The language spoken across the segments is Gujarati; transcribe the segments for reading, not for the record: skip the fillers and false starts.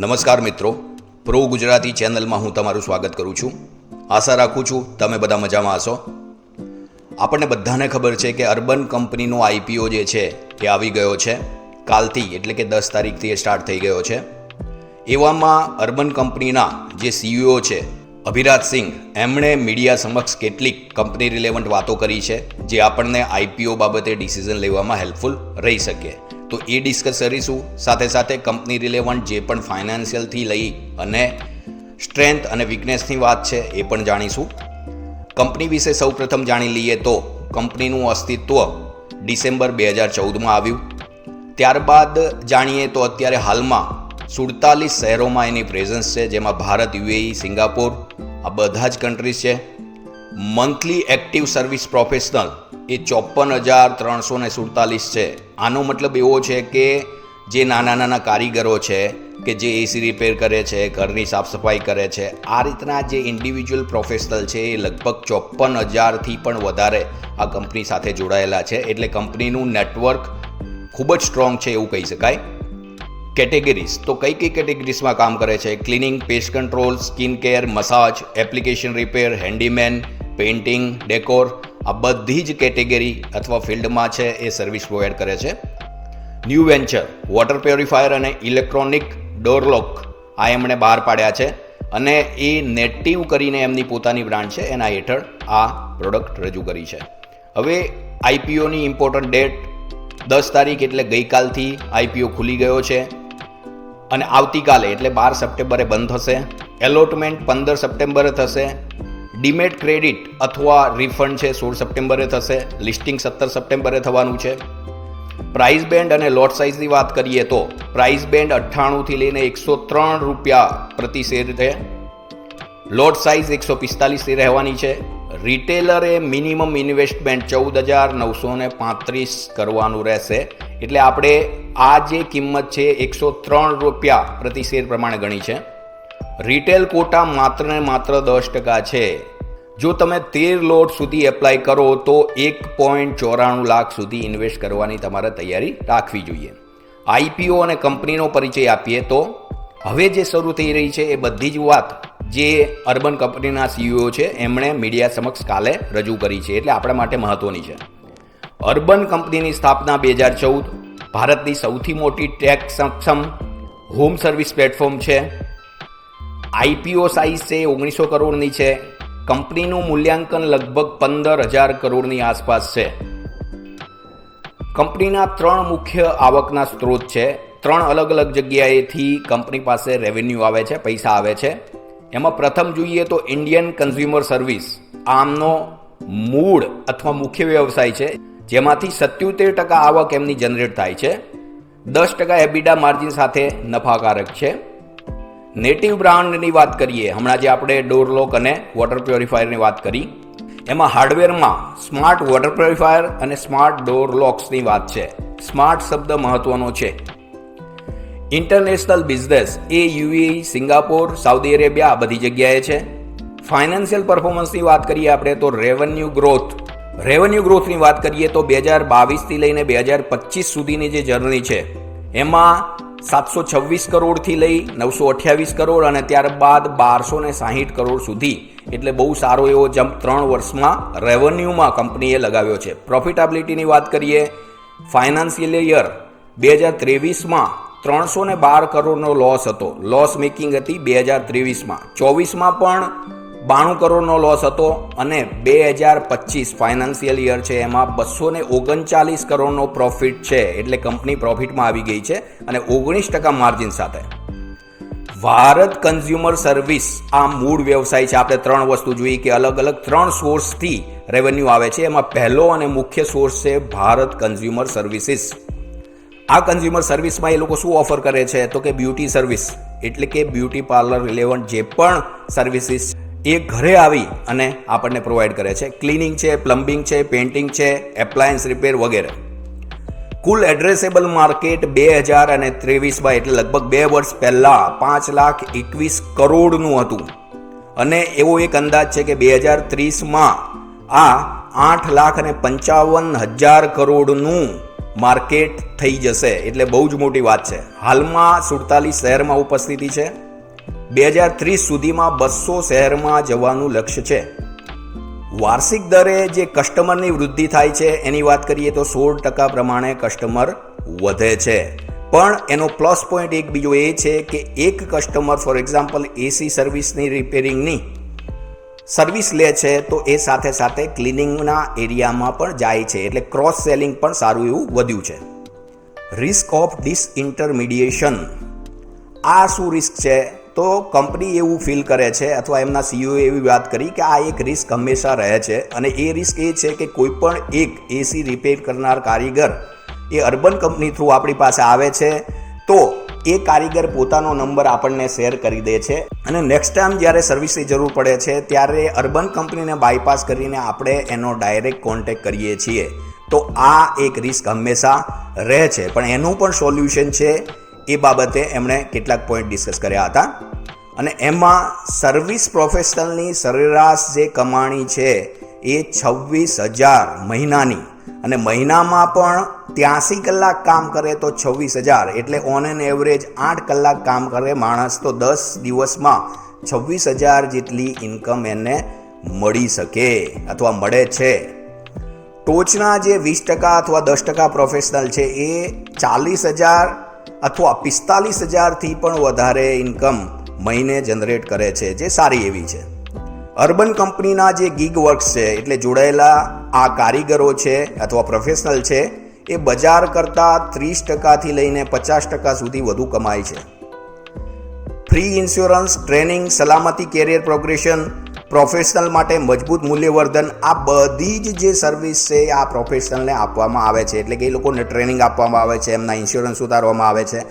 નમસ્કાર મિત્રો, પ્રો ગુજરાતી ચેનલમાં હું તમારું સ્વાગત કરું છું. આશા રાખું છું તમે બધા મજામાં હશો. આપણને બધાને ખબર છે કે અર્બન કંપનીનો આઈપીઓ જે છે એ આવી ગયો છે. કાલથી એટલે કે 10 તારીખથી એ સ્ટાર્ટ થઈ ગયો છે. એવામાં અર્બન કંપનીના જે સીઈઓ છે અભિરાજ સિંઘ, એમણે મીડિયા સમક્ષ કેટલીક કંપની રિલેવન્ટ વાતો કરી છે જે આપણને આઈપીઓ બાબતે ડિસિઝન લેવામાં હેલ્પફુલ રહી શકે. તો એ ડિસ્કસ કરીશું. સાથે સાથે કંપની રિલેવન્ટ જે પણ ફાઇનાન્શિયલથી લઈ અને સ્ટ્રેન્થ અને વીકનેસની વાત છે એ પણ જાણીશું. કંપની વિશે સૌ પ્રથમ જાણી લઈએ તો કંપનીનું અસ્તિત્વ ડિસેમ્બર 2014માં આવ્યું. ત્યારબાદ જાણીએ તો અત્યારે હાલમાં 47 શહેરોમાં એની પ્રેઝન્સ છે, જેમાં ભારત, યુએઈ, સિંગાપોર આ બધા જ કન્ટ્રીઝ છે. મંથલી એક્ટિવ સર્વિસ પ્રોફેશનલ એ 54,347 છે. આનો મતલબ એવો છે કે જે નાના કારીગરો છે કે જે એસી રિપેર કરે છે, ઘરની સાફ સફાઈ કરે છે, આ રીતના જે ઇન્ડિવિજ્યુઅલ પ્રોફેશનલ છે એ લગભગ 54,000થી પણ વધારે આ કંપની સાથે જોડાયેલા છે. એટલે કંપનીનું નેટવર્ક ખૂબ જ સ્ટ્રોંગ છે એવું કહી શકાય. કેટેગરીઝ તો કઈ કેટેગરીઝમાં કામ કરે છે? Cleaning, paste control, skin care, massage, application repair, handyman, painting, decor, આ બધી જ કેટેગરી અથવા ફિલ્ડમાં છે એ સર્વિસ પ્રોવાઈડ કરે છે. ન્યૂ વેન્ચર વોટર પ્યોરિફાયર અને ઇલેક્ટ્રોનિક ડોર લોક આ એમણે બહાર પાડ્યા છે અને એ નેટિવ કરીને એમની પોતાની બ્રાન્ડ છે, એના હેઠળ આ પ્રોડક્ટ રજૂ કરી છે. હવે આઈપીઓની ઇમ્પોર્ટન્ટ ડેટ 10 તારીખ એટલે ગઈકાલથી આઈપીઓ ખુલી ગયો છે અને આવતીકાલે એટલે 12 સપ્ટેમ્બરે બંધ થશે. એલોટમેન્ટ 15 સપ્ટેમ્બરે થશે. ડીમેટ ક્રેડિટ અથવા રિફંડ છે 16 સપ્ટેમ્બરે થશે. લિસ્ટિંગ 17 સપ્ટેમ્બરે થવાનું છે. પ્રાઇસ બેન્ડ અને લોટ સાઇઝની વાત કરીએ તો પ્રાઇસ બેન્ડ 98થી લઈને 103 રૂપિયા પ્રતિ શેર છે. લોટ સાઇઝ 145 રહેવાની છે. રિટેલરે મિનિમમ ઇન્વેસ્ટમેન્ટ 14,935 કરવાનું રહેશે. એટલે આપણે આ જે કિંમત છે 103 રૂપિયા પ્રતિ શેર પ્રમાણે ગણી છે. રિટેલ કોટા માત્ર ને માત્ર 10% છે. જો તમે 13 લોટ સુધી એપ્લાય કરો તો 1.94 લાખ સુધી ઇન્વેસ્ટ કરવાની તમારે તૈયારી રાખવી જોઈએ. આઈપીઓ અને કંપનીનો પરિચય આપીએ તો હવે જે શરૂ થઈ રહી છે એ બધી જ વાત જે અર્બન કંપનીના સીઈઓ છે એમણે મીડિયા સમક્ષ કાલે રજૂ કરી છે, એટલે આપણા માટે મહત્વની છે. અર્બન કંપનીની સ્થાપના 2014. ભારતની સૌથી મોટી ટેક સક્ષમ હોમ સર્વિસ પ્લેટફોર્મ છે. આઈપીઓ સાઇઝ છે 1900 કરોડની છે. કંપનીનું મૂલ્યાંકન લગભગ 15,000 કરોડની આસપાસ છે. કંપનીના 3 મુખ્ય આવકના સ્ત્રોત છે. 3 અલગ અલગ જગ્યાએથી કંપની પાસે રેવન્યુ આવે છે, પૈસા આવે છે. એમાં પ્રથમ જોઈએ તો ઇન્ડિયન કન્ઝ્યુમર સર્વિસ. આમનો મૂળ અથવા મુખ્ય વ્યવસાય છે, જેમાંથી 77% આવક એમની જનરેટ થાય છે. 10% એબિડા માર્જિન સાથે નફાકારક છે. નેટિવ બ્રાન્ડની વાત કરીએ, હમણાં જે આપણે ડોર લોક અને વોટર પ્યોરિફાયરની વાત કરી, એમાં હાર્ડવેરમાં સ્માર્ટ વોટર પ્યોરિફાયર અને સ્માર્ટ ડોર લોક્સની વાત છે. સ્માર્ટ શબ્દ મહત્વનો છે. ઇન્ટરનેશનલ બિઝનેસ એ યુએઈ, સિંગાપોર, સાઉદી અરેબિયા આ બધી જગ્યાએ છે. ફાઇનાન્શિયલ પરફોર્મન્સની વાત કરીએ આપણે તો રેવન્યુ ગ્રોથની વાત કરીએ તો 2022થી લઈને 2025 સુધીની જે જર્ની છે એમાં 726 કરોડથી લઈ 928 કરોડ અને ત્યારબાદ 1260 કરોડ સુધી, એટલે બહુ સારો એવો જમ્પ 3 વર્ષમાં રેવન્યુમાં કંપનીએ લગાવ્યો છે. પ્રોફિટેબિલિટીની વાત કરીએ, ફાઇનાન્શિયલ યર 2023માં 312 કરોડનો લોસ હતો, લોસ મેકિંગ હતી 2023માં. 24માં પણ 92 કરોડનો લોસ હતો અને 2025 ફાઇનાન્શિયલ યર છે એમાં 239 કરોડનો પ્રોફિટ છે. એટલે કંપની પ્રોફિટમાં આવી ગઈ છે અને 19% માર્જિન સાથે. ભારત કન્ઝ્યુમર સર્વિસ આ મૂળ વ્યવસાય છે. આપણે 3 વસ્તુ જોઈએ કે અલગ અલગ 3 સોર્સથી રેવન્યુ આવે છે. એમાં પહેલો અને મુખ્ય સોર્સ છે ભારત કન્ઝ્યુમર સર્વિસીસ. આ કન્ઝ્યુમર સર્વિસમાં એ લોકો શું ઓફર કરે છે તો કે બ્યુટી સર્વિસ, એટલે કે બ્યુટી પાર્લર રિલેવન્ટ જે પણ સર્વિસીસ એ ઘરે આવી અને આપણને પ્રોવાઈડ કરે છે. ક્લિનિંગ છે, પ્લમ્બિંગ છે, પેઇન્ટિંગ છે, એપ્લાયન્સ રિપેર વગેરે. કુલ એડ્રેસેબલ માર્કેટ 2023માં એટલે લગભગ 2 વર્ષ પહેલાં 5,21 કરોડનું હતું અને એવો એક અંદાજ છે કે 2030માં આ 8,55,000 કરોડનું માર્કેટ થઈ જશે એટલે બહુ જ મોટી વાત છે. હાલમાં 47 શહેરમાં ઉપસ્થિતિ છે. 2030 સુધીમાં 200 શહેરમાં જવાનું લક્ષ્ય છે. વાર્ષિક દરે જે કસ્ટમરની વૃદ્ધિ થાય છે એની વાત કરીએ તો 16% પ્રમાણે કસ્ટમર વધે છે. પણ એનો પ્લસ પોઈન્ટ એક બીજો એ છે કે એક કસ્ટમર ફોર એક્ઝામ્પલ એસી સર્વિસની રિપેરિંગની સર્વિસ લે છે તો એ સાથે સાથે ક્લિનિંગના એરિયામાં પણ જાય છે, એટલે ક્રોસ સેલિંગ પણ સારું એવું વધ્યું છે. રિસ્ક ઓફ ડિસઇન્ટરમિડિયેશન, આ શું રિસ્ક છે? તો કંપની એવું ફીલ કરે છે અથવા એમના સીઈઓ એવી વાત કરી કે આ એક રિસ્ક હંમેશા રહે છે, અને એ રિસ્ક એ છે કે કોઈ પણ એક એસી રિપેર કરનાર કારીગર એ અર્બન કંપની થ્રુ આપણી પાસે આવે છે તો એ કારીગર પોતાનો નંબર આપણને શેર કરી દે છે, અને નેક્સ્ટ ટાઈમ જ્યારે સર્વિસની જરૂર પડે છે ત્યારે અર્બન કંપનીને બાયપાસ કરીને આપણે એનો ડાયરેક્ટ કોન્ટેક્ટ કરીએ છીએ. તો આ એક રિસ્ક હંમેશા રહે છે, પણ એનું પણ સોલ્યુશન છે. એ બાબતે એમણે કેટલાક પોઈન્ટ ડિસ્કસ કર્યા હતા, અને એમાં સર્વિસ પ્રોફેશનલની સરેરાશ જે કમાણી છે એ 26,000 મહિનાની, અને મહિનામાં પણ 83 કલાક કામ કરે તો 26,000, એટલે ઓન એન એવરેજ 8 કલાક કામ કરે માણસ તો 10 દિવસમાં 26,000 જેટલી ઇન્કમ એને મળી શકે અથવા મળે છે. ટોચના જે 20% અથવા 10% પ્રોફેશનલ છે એ 40,000 અથવા 45,000થી પણ વધારે ઇન્કમ મહિને જનરેટ કરે છે, જે સારી એવી છે. અર્બન કંપનીના જે ગીગ વર્ક્સ છે એટલે જોડાયેલા આ કારીગરો છે અથવા પ્રોફેશનલ છે એ બજાર કરતાં 30%થી લઈને 50% સુધી વધુ કમાય છે. ફ્રી ઇન્સ્યોરન્સ, ટ્રેનિંગ, સલામતી, કેરિયર પ્રોગ્રેશન, પ્રોફેશનલ માટે મજબૂત મૂલ્યવર્ધન, આ બધી જ જે સર્વિસ છે આ પ્રોફેશનલને આપવામાં આવે છે, એટલે કે એ લોકોને ટ્રેનિંગ આપવામાં આવે છે, એમના ઇન્સ્યોરન્સ ઉતારવામાં આવે છે.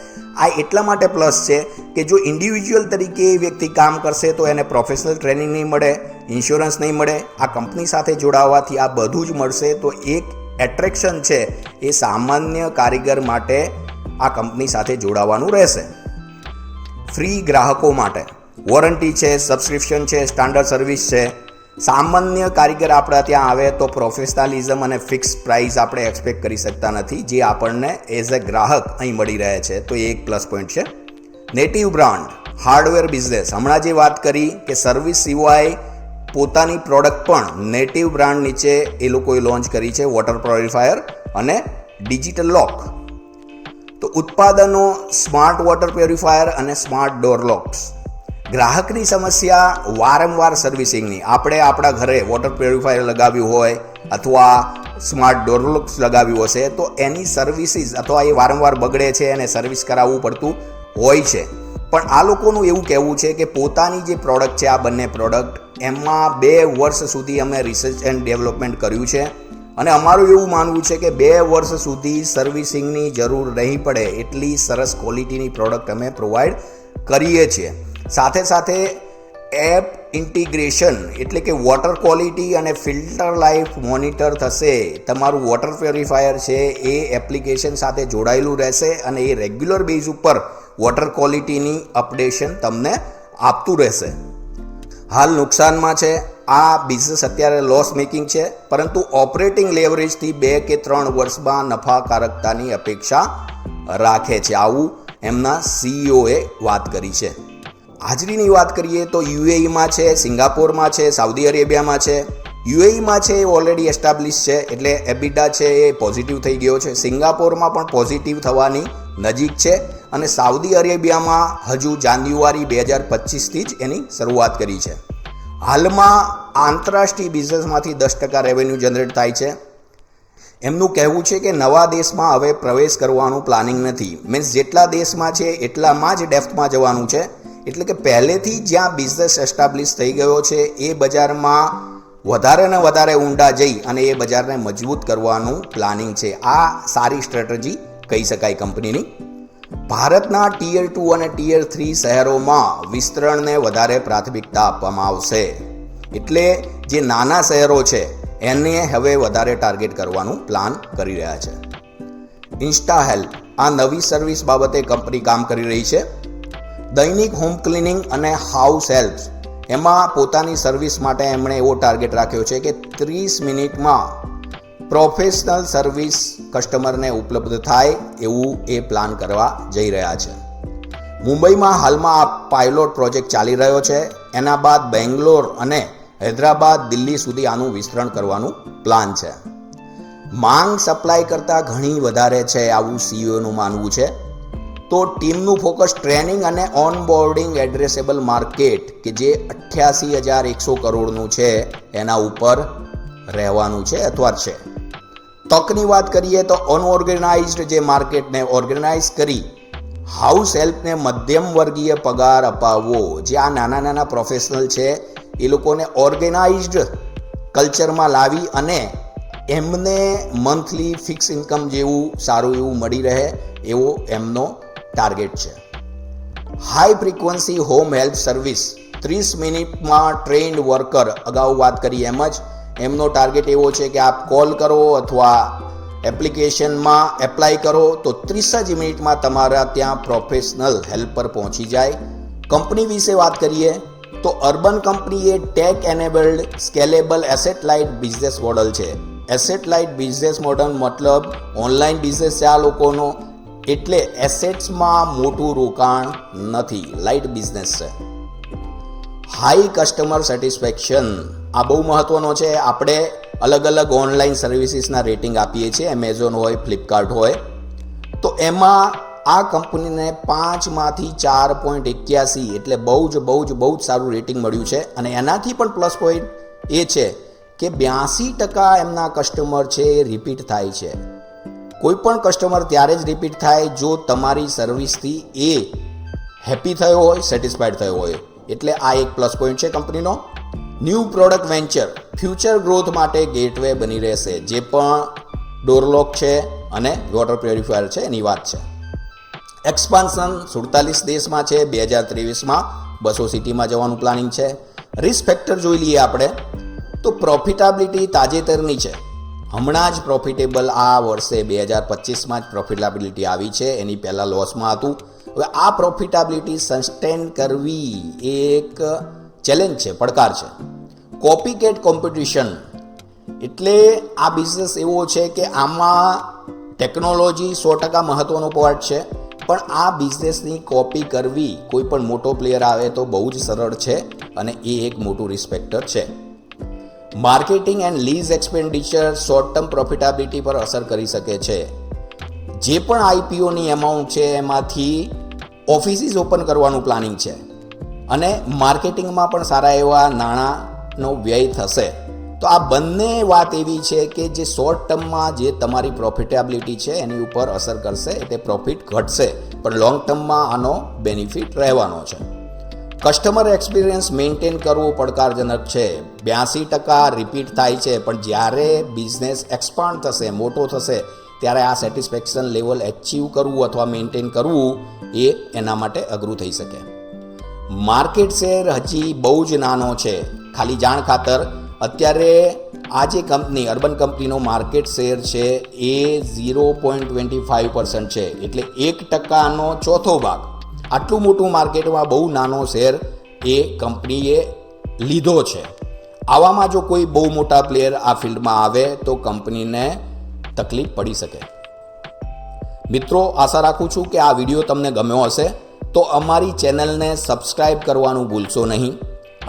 આ એટલા માટે પ્લસ છે કે જો ઇન્ડિવિજ્યુઅલ તરીકે એ વ્યક્તિ કામ કરશે તો એને પ્રોફેશનલ ટ્રેનિંગ નહીં મળે, ઇન્સ્યોરન્સ નહીં મળે. આ કંપની સાથે જોડાવાથી આ બધું જ મળશે, તો એક એટ્રેક્શન છે એ સામાન્ય કારીગર માટે આ કંપની સાથે જોડાવાનું રહેશે. ફ્રી ગ્રાહકો માટે વોરંટી છે, સબસ્ક્રિપ્શન છે, સ્ટાન્ડર્ડ સર્વિસ છે. સામાન્ય કારીગર આપણા ત્યાં આવે તો પ્રોફેશનલિઝમ અને ફિક્સ પ્રાઇસ આપણે એક્સપેક્ટ કરી શકતા નથી, જે આપણને એઝ અ ગ્રાહક અહીં મળી રહે છે, તો એ એક પ્લસ પોઈન્ટ છે. નેટિવ બ્રાન્ડ, હાર્ડવેર બિઝનેસ, હમણાં જે વાત કરી કે સર્વિસ સિવાય પોતાની પ્રોડક્ટ પણ નેટિવ બ્રાન્ડ નીચે એ લોકોએ લોન્ચ કરી છે, વોટર પ્યોરિફાયર અને ડિજિટલ લોક. તો ઉત્પાદનો સ્માર્ટ વોટર પ્યોરિફાયર અને સ્માર્ટ ડોર લોક્સ. ગ્રાહકની સમસ્યા વારંવાર સર્વિસિંગની, આપણે આપણા ઘરે વોટર પ્યોરિફાયર લગાવ્યું હોય અથવા સ્માર્ટ ડોર લોક્સ લગાવ્યું હશે તો એની સર્વિસીસ અથવા એ વારંવાર બગડે છે અને સર્વિસ કરાવવું પડતું હોય છે. પણ આ લોકોનું એવું કહેવું છે કે પોતાની જે પ્રોડક્ટ છે, આ બંને પ્રોડક્ટ, એમાં 2 વર્ષ સુધી અમે રિસર્ચ એન્ડ ડેવલપમેન્ટ કર્યું છે, અને અમારું એવું માનવું છે કે 2 વર્ષ સુધી સર્વિસિંગની જરૂર નહીં પડે એટલી સરસ ક્વોલિટીની પ્રોડક્ટ અમે પ્રોવાઈડ કરીએ છીએ. સાથે સાથે એપ ઇન્ટિગ્રેશન, એટલે કે વોટર ક્વોલિટી અને ફિલ્ટર લાઈફ મોનિટર થશે. તમારું વોટર પ્યોરિફાયર છે એ એપ્લિકેશન સાથે જોડાયેલું રહેશે અને એ રેગ્યુલર બેઝ ઉપર વોટર ક્વોલિટીની અપડેશન તમને આપતું રહેશે. હાલ નુકસાનમાં છે, આ બિઝનેસ અત્યારે લોસ મેકિંગ છે, પરંતુ ઓપરેટિંગ લેવરેજથી 2 કે 3 વર્ષમાં નફાકારકતાની અપેક્ષા રાખે છે, આવું એમના સીઈઓએ વાત કરી છે. હાજરીની વાત કરીએ તો યુએઈમાં છે, સિંગાપોરમાં છે, સાઉદી અરેબિયામાં છે. યુએઈમાં છે એ ઓલરેડી એસ્ટાબ્લિશ છે, એટલે એબિટા છે એ પોઝિટિવ થઈ ગયો છે. સિંગાપોરમાં પણ પોઝિટિવ થવાની નજીક છે, અને સાઉદી અરેબિયામાં હજુ જાન્યુઆરી 2025થી જ એની શરૂઆત કરી છે. હાલમાં આંતરરાષ્ટ્રીય બિઝનેસમાંથી 10% રેવન્યુ જનરેટ થાય છે. એમનું કહેવું છે કે નવા દેશમાં હવે પ્રવેશ કરવાનું પ્લાનિંગ નથી, મીન્સ જેટલા દેશમાં છે એટલામાં જ ડેપ્થમાં જવાનું છે. એટલે કે પહેલેથી જ્યાં બિઝનેસ એસ્ટાબ્લિશ થઈ ગયો છે એ બજારમાં વધારે ને વધારે ઊંડા જઈ અને એ બજારને મજબૂત કરવાનું પ્લાનિંગ છે. આ સારી સ્ટ્રેટેજી કહી શકાય કંપનીની. ભારતના ટિયર 2 અને ટિયર 3 શહેરોમાં વિસ્તરણને વધારે પ્રાથમિકતા આપવામાં આવશે, એટલે જે નાના શહેરો છે એને હવે વધારે ટાર્ગેટ કરવાનું પ્લાન કરી રહ્યા છે. ઇન્સ્ટા હેલ્પ, આ નવી સર્વિસ બાબતે કંપની કામ કરી રહી છે. દૈનિક હોમ ક્લિનિંગ અને હાઉસ હેલ્પ, એમાં પોતાની સર્વિસ માટે એમણે એવો ટાર્ગેટ રાખ્યો છે કે 30 મિનિટમાં પ્રોફેશનલ સર્વિસ કસ્ટમરને ઉપલબ્ધ થાય એવું એ પ્લાન કરવા જઈ રહ્યા છે. મુંબઈમાં હાલમાં આ પાયલોટ પ્રોજેક્ટ ચાલી રહ્યો છે. એના બાદ બેંગ્લોર અને હૈદરાબાદ, દિલ્હી સુધી આનું વિસ્તરણ કરવાનું પ્લાન છે. માંગ સપ્લાય કરતાં ઘણી વધારે છે આવું સીઈઓનું માનવું છે. તો ટીમનું ફોકસ ટ્રેનિંગ અને ઓનબોર્ડિંગ એડ્રેસેબલ માર્કેટ કે જે 88,100 કરોડનું છે એના ઉપર રહેવાનું છે અથવા છે. તકની વાત કરીએ તો અનઓર્ગેનાઇઝડ જે માર્કેટને ઓર્ગેનાઇઝ કરી હાઉસ હેલ્પને મધ્યમ વર્ગીય પગાર અપાવવો, જે આ નાના નાના પ્રોફેશનલ છે એ લોકોને ઓર્ગેનાઇઝડ કલ્ચરમાં લાવી અને એમને મંથલી ફિક્સ ઇન્કમ જેવું સારું એવું મળી રહે એવો એમનો ટાર્ગેટ છે. High frequency home help service 30 મિનિટમાં ટ્રેન્ડ વર્કર, અગાઉ વાત કરી એમ જ એમનો ટાર્ગેટ એવો છે કે આપ કોલ કરો અથવા એપ્લિકેશનમાં એપ્લાય કરો તો 30 જ મિનિટમાં તમારા ત્યાં પ્રોફેશનલ હેલ્પર પહોંચી જાય. કંપની વિશે વાત કરીએ તો અર્બન કંપની એ tech enabled scalable asset light business model છે. એસેટ લાઇટ બિઝનેસ મોડલ મતલબ ઓનલાઈન બિઝનેસ છે આ લોકોનો, એટલે એસેટ્સમાં મોટું રોકાણ નથી, લાઇટ બિઝનેસ છે. હાઈ કસ્ટમર સેટિસ્ફેક્શન આ બહુ મહત્વનો છે. આપણે અલગ અલગ ઓનલાઈન સર્વિસીસના રેટિંગ આપીએ છીએ, એમેઝોન હોય, ફ્લિપકાર્ટ હોય, તો એમાં આ કંપનીને 5માંથી 4.81 એટલે બહુ જ સારું રેટિંગ મળ્યું છે. અને એનાથી પણ પ્લસ પોઈન્ટ એ છે કે 82% એમના કસ્ટમર છે એ રિપીટ થાય છે. કોઈ પણ કસ્ટમર ત્યારે જ રિપીટ થાય જો તમારી સર્વિસથી એ હેપી થયો હોય, સેટિસ્ફાઈડ થયો હોય. એટલે આ એક પ્લસ પોઈન્ટ છે કંપનીનો. New product venture future growth માટે ગેટવે બની રહેશે, જે પણ ડોરલોક છે અને વોટર પ્યોરિફાયર છે એની વાત છે. એક્સપાન્શન 47 દેશમાં છે. 2023માં 200 સિટીમાં જવાનું પ્લાનિંગ છે. રિસ્ક ફેક્ટર જોઈ લઈએ આપણે તો પ્રોફિટેબિલિટી તાજેતરની છે, હમણાં જ પ્રોફિટેબલ આ વર્ષે 2025માં જ પ્રોફિટેબિલિટી આવી છે, એની પહેલાં લોસમાં હતું. હવે આ પ્રોફિટેબિલિટી સસ્ટેન કરવી એક ચેલેન્જ છે, પડકાર છે. કોપીકેટ કોમ્પિટિશન એટલે આ બિઝનેસ એવો છે કે આમાં ટેકનોલોજી 100% મહત્વનો પાર્ટ છે, પણ આ બિઝનેસની કોપી કરવી કોઈ પણ મોટો પ્લેયર આવે તો બહુ જ સરળ છે અને એ એક મોટું રિસ્ક ફેક્ટર છે. Marketing and lease expenditure short term profitability પર અસર કરી શકે છે. જે પણ આઈપીઓની એમાઉન્ટ છે એમાંથી ઓફિસીસ ઓપન કરવાનું પ્લાનિંગ છે અને માર્કેટિંગમાં પણ સારા એવા નાણાંનો વ્યય થશે. તો આ બંને વાત એવી છે કે જે શોર્ટ ટર્મમાં જે તમારી પ્રોફિટેબિલિટી છે એની ઉપર અસર કરશે, એટલે પ્રોફિટ ઘટશે, પણ લોંગ ટર્મમાં આનો બેનિફિટ રહેવાનો છે. કસ્ટમર એક્સપિરિયન્સ મેન્ટેન કરવું પડકારજનક છે. 82% રિપીટ થાય છે, પણ જ્યારે બિઝનેસ એક્સપાન્ડ થશે, મોટો થશે, ત્યારે આ સેટિસ્ફેક્શન લેવલ એચીવ કરવું અથવા મેન્ટેન કરવું એ એના માટે અઘરું થઈ શકે. માર્કેટ શેર હજી બહુ જ નાનો છે. ખાલી જાણ ખાતર અત્યારે આ જે કંપની અર્બન કંપનીનો માર્કેટ શેર છે એ 0.25% છે, એટલે 1%નો ચોથો ભાગ. આટલું મોટું માર્કેટમાં બહુ નાનો શેર એ કંપનીએ લીધો છે. આવામાં જો કોઈ બહુ મોટા પ્લેયર આ ફિલ્ડમાં આવે તો કંપનીને તકલીફ પડી શકે. મિત્રો, આશા રાખું છું કે આ વિડીયો તમને ગમ્યો હશે, તો અમારી ચેનલને સબસ્ક્રાઈબ કરવાનું ભૂલશો નહીં.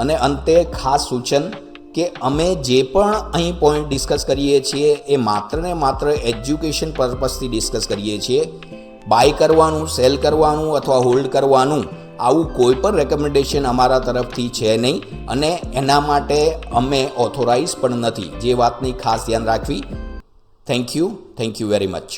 અને અંતે ખાસ સૂચન કે અમે જે પણ અહીં પોઈન્ટ ડિસ્કસ કરીએ છીએ એ માત્ર ને માત્ર એજ્યુકેશન પર્પઝથી ડિસ્કસ કરીએ છીએ. બાય કરવાનું, સેલ કરવાનું અથવા હોલ્ડ કરવાનું આવું કોઈ પણ રેકમેન્ડેશન અમારા તરફથી છે નહીં અને એના માટે અમે ઓથોરાઇઝ પણ નથી. જે વાતની ખાસ ધ્યાન રાખવી. Thank you very much.